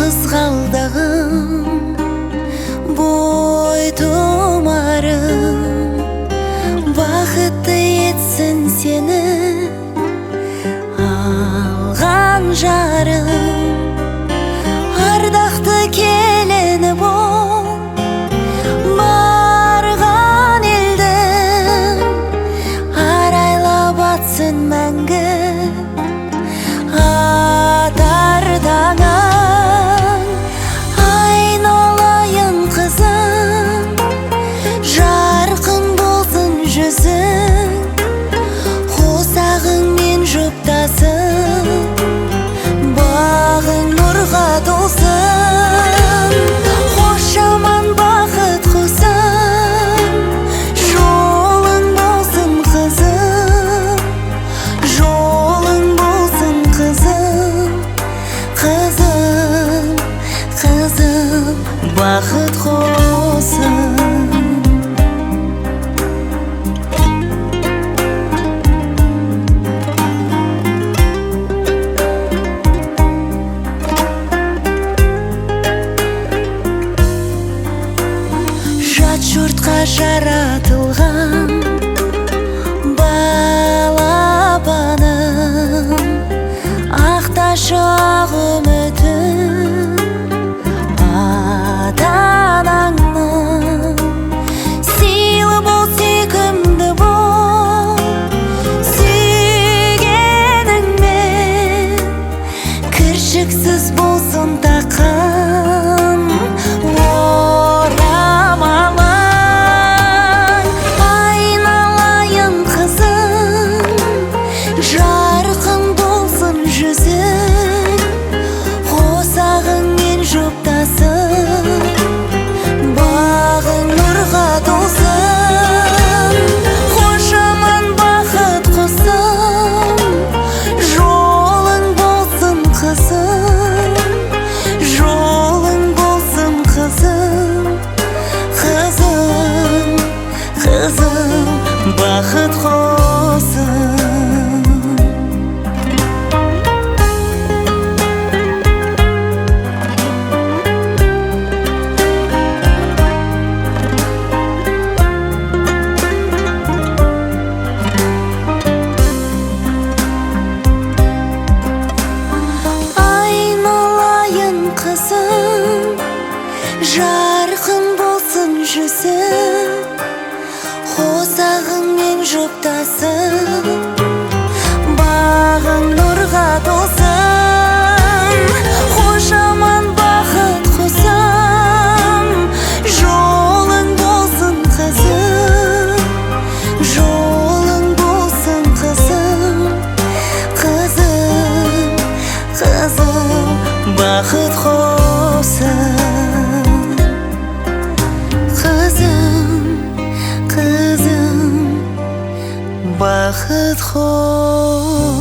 қызғалдағым, бой тұмарым, бақытты етсін сені алған жарым. Ардақты келіні бол, барған елдің арайлап атсын мәңгі атар таңың. Айналайын қызым, жарқын болсын жүзің, қосағыңмен жұптасын, бағың нұрға толсын. Қош аман бақыт құсым, жолың болсын қызым, жолың болсын қызым, қызым, қызым, бақыт құсым. Жұртқа жаратылған балапаным, ақташы ақ үмітім ата-анаңның. Сыйлы бол, сүйкімді бол, сүйгеніңмен кіршіксіз болсын таққан орамалың. Айналайын қызым, жарқын болсын жүзің, қосағыңмен жұптасын, бағың нұрға толсын. Қош аман бақыт құсым, жолың болсын қызым, жолың болсын қызым, қызым, қызым, бақыт құсым. Айналайын қызым, жарқын болсын жүзің, қосағыңмен жұптасын, бағың нұрға толсын. Қош аман бақыт құсым, жолың болсын қызым, жолың болсын қызым, қызым, қызым, бақыт құсым. Қызым, қызым, бақыт құсым.